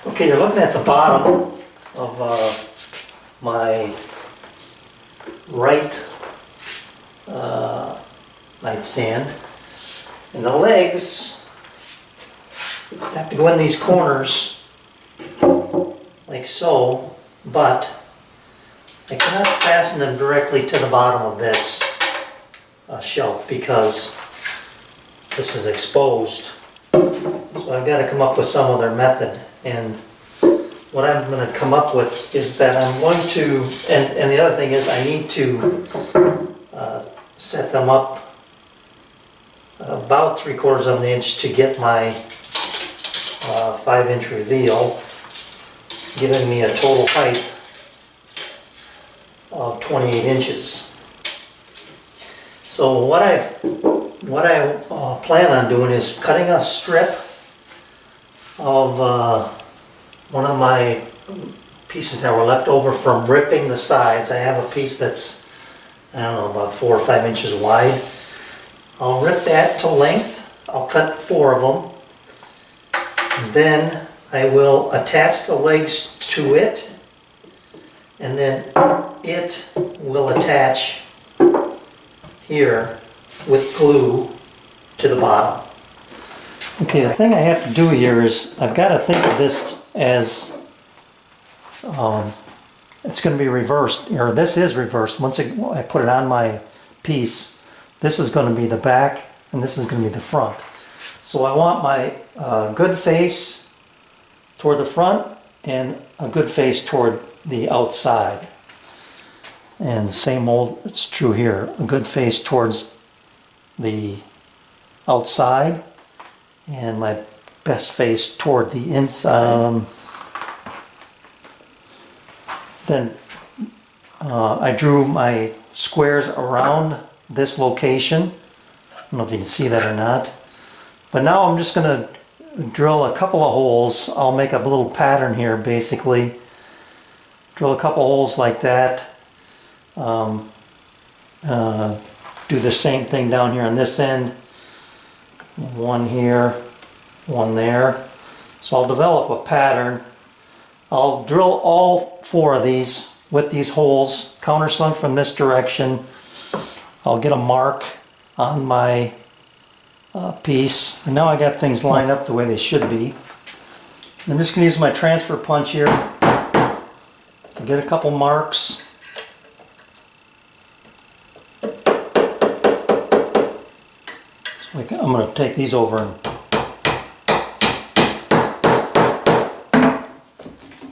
Okay, you're looking at the bottom of my right nightstand, and the legs have to go in these corners like so, but I cannot fasten them directly to the bottom of this shelf because this is exposed. So I've got to come up with some other method, and what I'm going to come up with is that I'm going to, and the other thing is I need to set them up about 3/4 of an inch to get my 5-inch reveal, giving me a total height of 28 inches. So what I plan on doing is cutting a strip of one of my pieces that were left over from ripping the sides. I have a piece that's, I don't know, about 4 or 5 inches wide. I'll rip that to length. I'll cut 4 of them. Then I will attach the legs to it, and then it will attach here with glue to the bottom. Okay, the thing I have to do here is I've got to think of this as it's going to be reversed, or this is reversed. Once I put it on my piece, this is going to be the back and this is going to be the front. So I want my good face toward the front and a good face toward the outside. And same old, it's true here. A good face towards the outside and my best face toward the inside. Then I drew my squares around this location. I don't know if you can see that or not. But now I'm just going to drill a couple of holes. I'll make a little pattern here basically. Drill a couple holes like that. Do the same thing down here on this end. One here, one there. So I'll develop a pattern. I'll drill all 4 of these with these holes countersunk from this direction. I'll get a mark on my piece, and now I got things lined up the way they should be. I'm just going to use my transfer punch here to get a couple marks. So I'm going to take these over and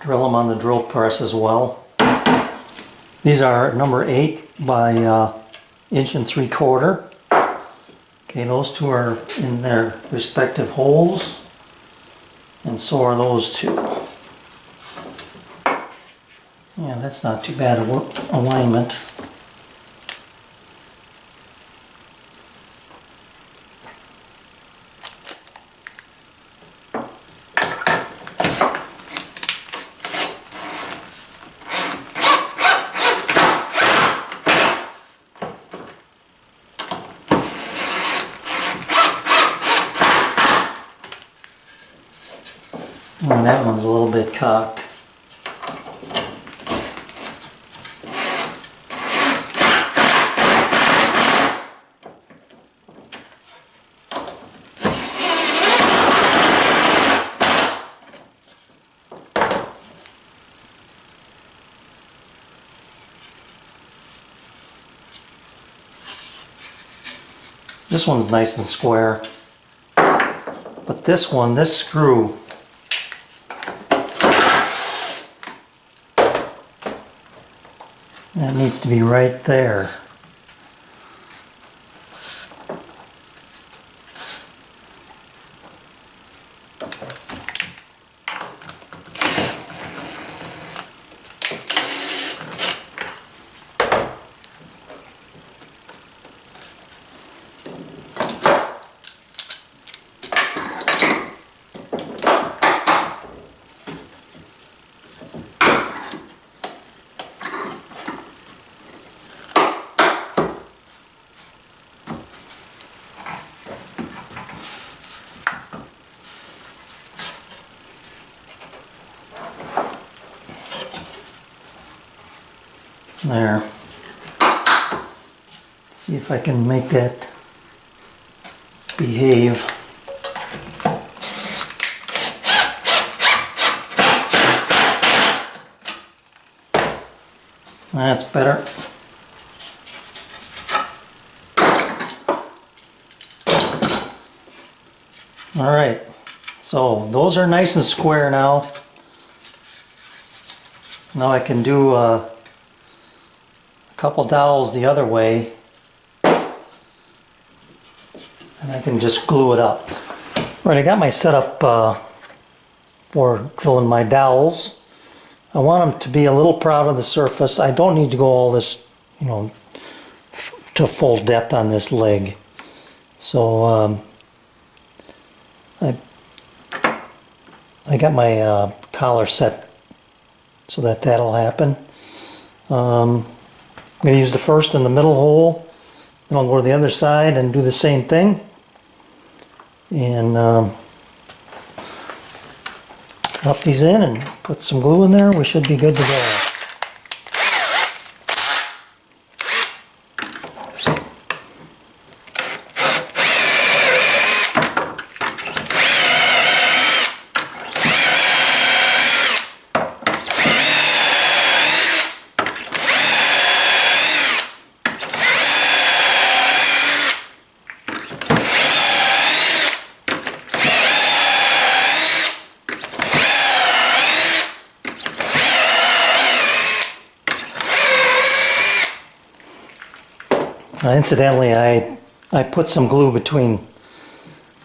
drill them on the drill press as well. These are number 8 by 1 3/4 inches. Okay, those 2 are in their respective holes, and so are those 2. Yeah, that's not too bad of alignment. And that one's a little bit cocked. This one's nice and square, but this one, this screw, that needs to be right there. There. See if I can make that behave. That's better. All right, so those are nice and square now. Now I can do a couple dowels the other way, and I can just glue it up. All right, I got my setup for drilling my dowels. I want them to be a little proud of the surface. I don't need to go all this, you know, to full depth on this leg. So I got my collar set so that that'll happen. I'm going to use the first in the middle hole, then I'll go to the other side and do the same thing. And drop these in and put some glue in there. We should be good to go. Incidentally, I put some glue between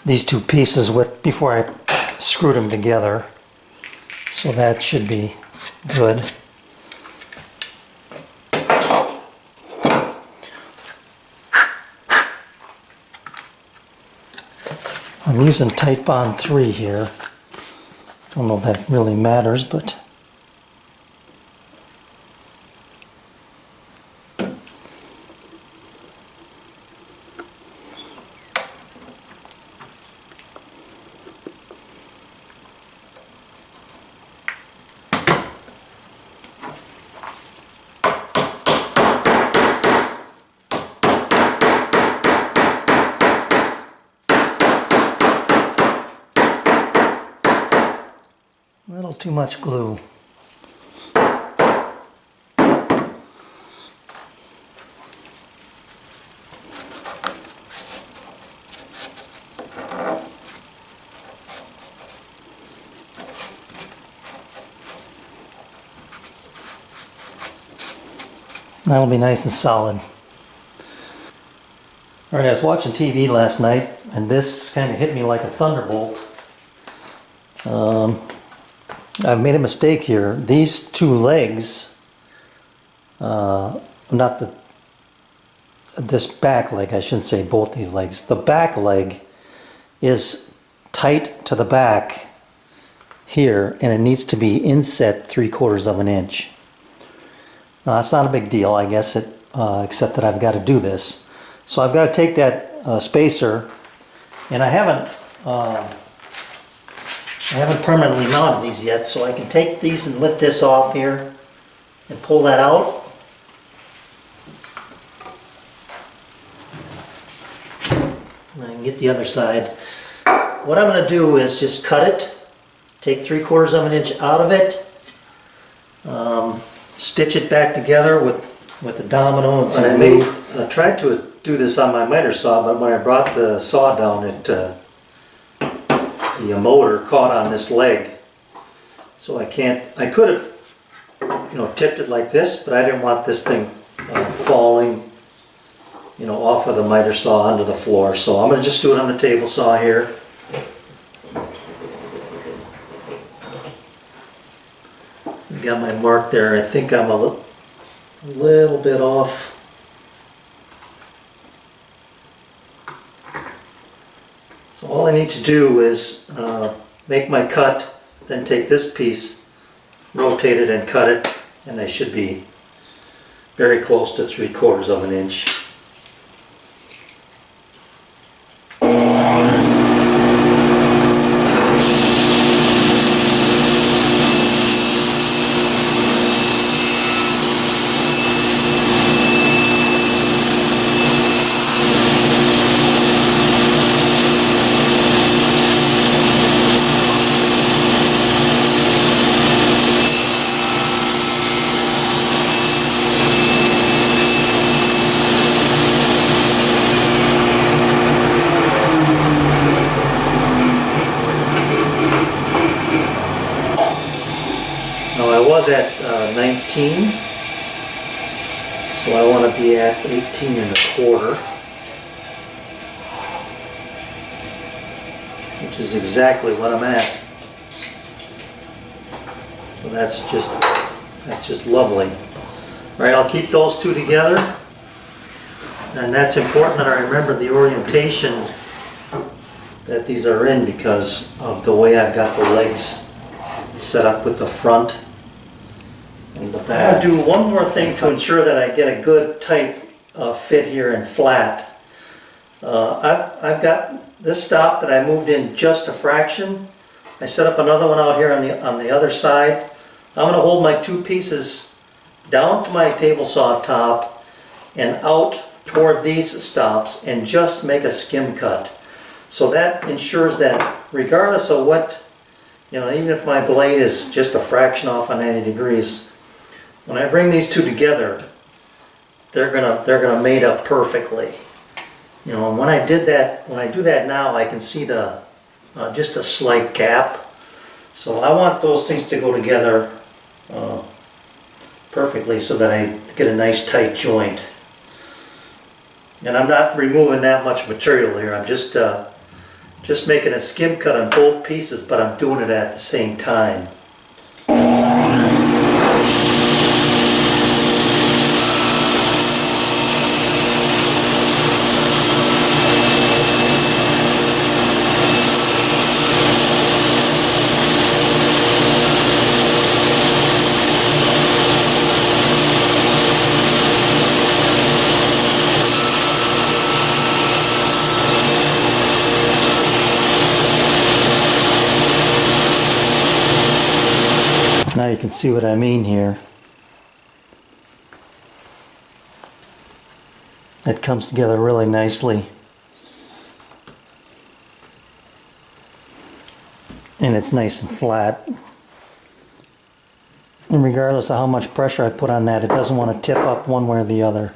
these two pieces before I screwed them together, so that should be good. I'm using Tight Bond 3 here. Don't know if that really matters, but a little too much glue. That'll be nice and solid. Alright, I was watching TV last night and this kind of hit me like a thunderbolt. I've made a mistake here. These two legs, this back leg, I shouldn't say both these legs. The back leg is tight to the back here and it needs to be inset 3/4 of an inch. Now that's not a big deal, I guess, except that I've got to do this. So I've got to take that spacer, and I haven't permanently mounted these yet, so I can take these and lift this off here and pull that out. And I can get the other side. What I'm going to do is just cut it, take 3/4 of an inch out of it, stitch it back together with a domino and some glue. I tried to do this on my miter saw, but when I brought the saw down, the motor caught on this leg, so I could have, you know, tipped it like this, but I didn't want this thing falling, you know, off of the miter saw onto the floor. So I'm going to just do it on the table saw here. Got my mark there. I think I'm a little bit off. So all I need to do is make my cut, then take this piece, rotate it and cut it, and they should be very close to 3/4 of an inch. was at 19, so I want to be at 18 1/4, which is exactly what I'm at. So that's just lovely. All right, I'll keep those two together, and that's important that I remember the orientation that these are in because of the way I've got the legs set up with the front and the back. I'll do one more thing to ensure that I get a good tight fit here and flat. I've got this stop that I moved in just a fraction. I set up another one out here on the other side. I'm going to hold my two pieces down to my table saw top and out toward these stops and just make a skim cut. So that ensures that regardless of what, even if my blade is just a fraction off on 90 degrees, when I bring these two together, they're gonna mate up perfectly. And when I do that now, I can see the just a slight gap. So I want those things to go together perfectly so that I get a nice tight joint. And I'm not removing that much material here. I'm just making a skim cut on both pieces, but I'm doing it at the same time. Now you can see what I mean here. It comes together really nicely. And it's nice and flat. And regardless of how much pressure I put on that, it doesn't want to tip up one way or the other.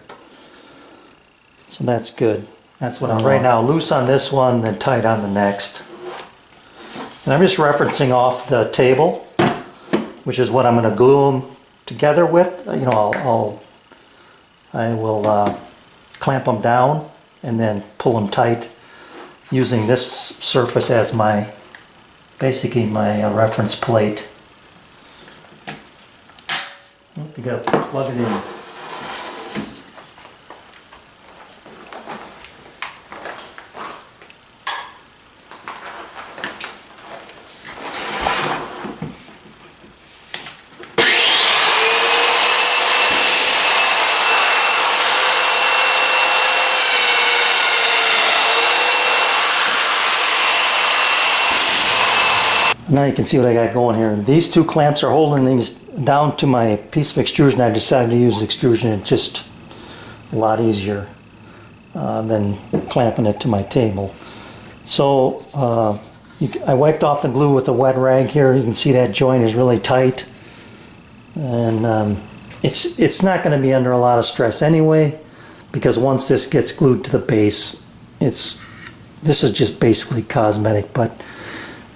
So that's good. That's what I'm right now. Loose on this one, then tight on the next. And I'm just referencing off the table, which is what I'm going to glue them together with. I will clamp them down and then pull them tight using this surface as basically my reference plate. You got to plug it in. Now you can see what I got going here. These two clamps are holding these down to my piece of extrusion. I decided to use extrusion. It's just a lot easier than clamping it to my table. So I wiped off the glue with a wet rag here. You can see that joint is really tight. And it's not going to be under a lot of stress anyway, because once this gets glued to the base, this is just basically cosmetic, but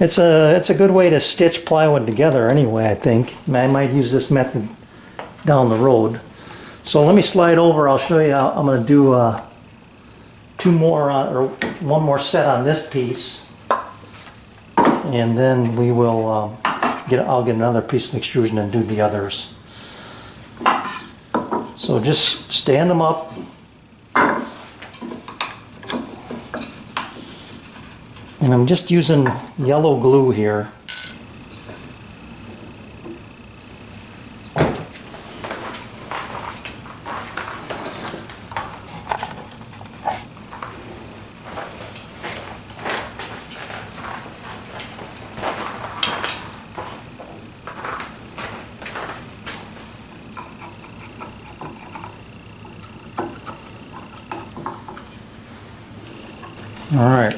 it's a good way to stitch plywood together anyway, I think. I might use this method down the road. So let me slide over. I'll show you how I'm going to do one more set on this piece, and then we will I'll get another piece of extrusion and do the others. So just stand them up. And I'm just using yellow glue here. All right.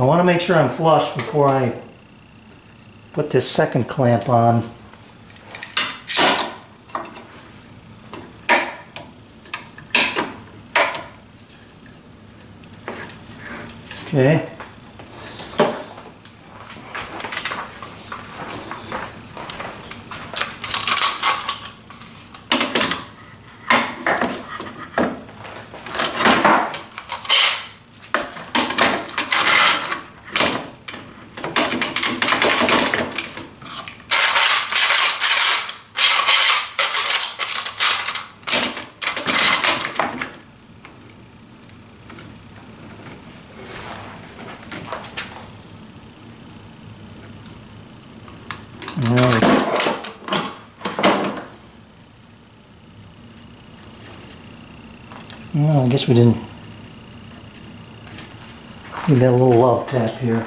So I want to make sure I'm flush before I put this second clamp on. Okay. Well, I guess we didn't give that a little love tap here.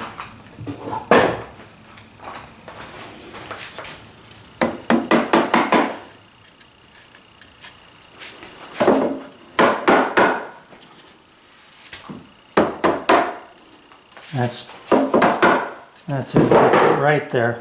That's it right there.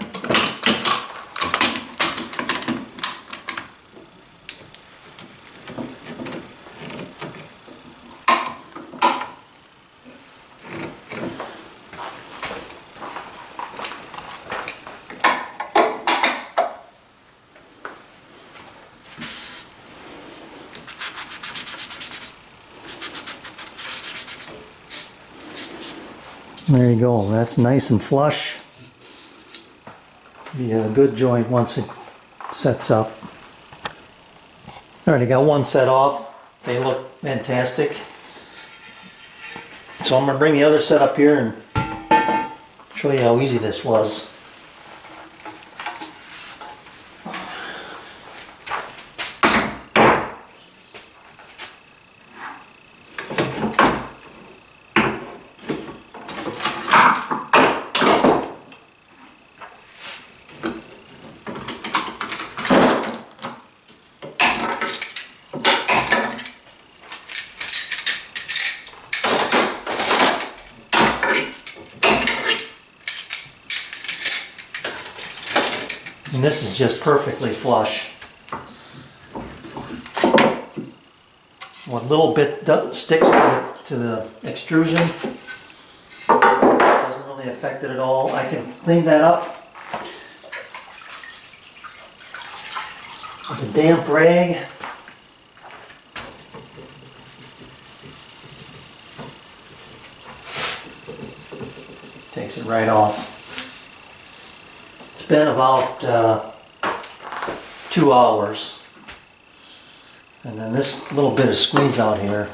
There you go, that's nice and flush. Be a good joint once it sets up. Alright, I got one set off. They look fantastic. So I'm going to bring the other set up here and show you how easy this was. And this is just perfectly flush. What little bit sticks to the extrusion doesn't really affect it at all. I can clean that up with a damp rag. Takes it right off. It's been about 2 hours. And then this little bit of squeeze out here.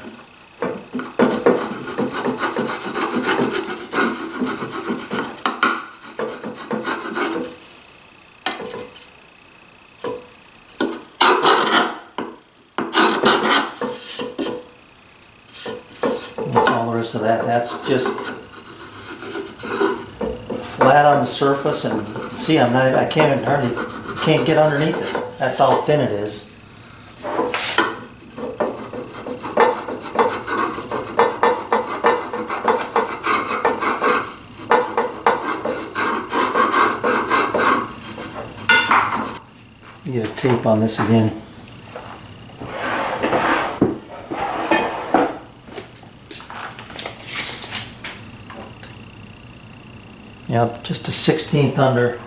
That's all there is to that. That's just flat on the surface, and see, I can't get underneath it. That's how thin it is. Get a tape on this again. Yep, just a 1/16 under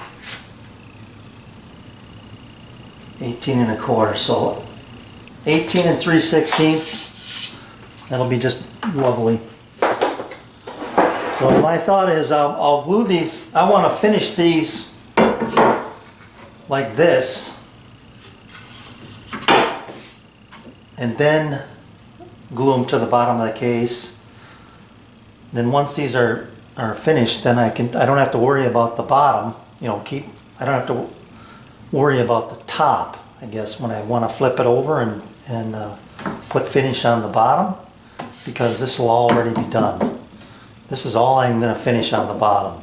18 1/4, so 18 3/16. That'll be just lovely. So my thought is I'll glue these. I want to finish these like this, and then glue them to the bottom of the case. Then once these are finished, then I don't have to worry about the bottom. I don't have to worry about the top, I guess, when I want to flip it over and put finish on the bottom, because this will already be done. This is all I'm going to finish on the bottom.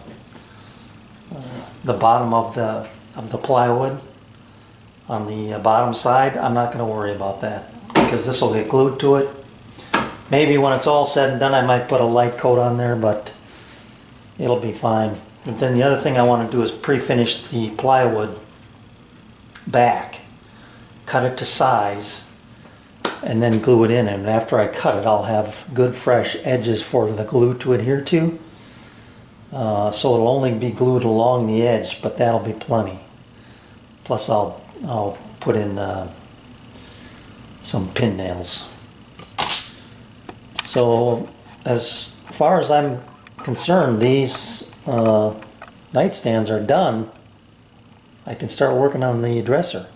The bottom of the plywood on the bottom side, I'm not going to worry about that, because this will get glued to it. Maybe when it's all said and done, I might put a light coat on there, but it'll be fine. But then the other thing I want to do is pre-finish the plywood back, cut it to size, and then glue it in. And after I cut it, I'll have good fresh edges for the glue to adhere to. So it'll only be glued along the edge, but that'll be plenty. Plus I'll put in some pin nails. So as far as I'm concerned, these nightstands are done. I can start working on the dresser.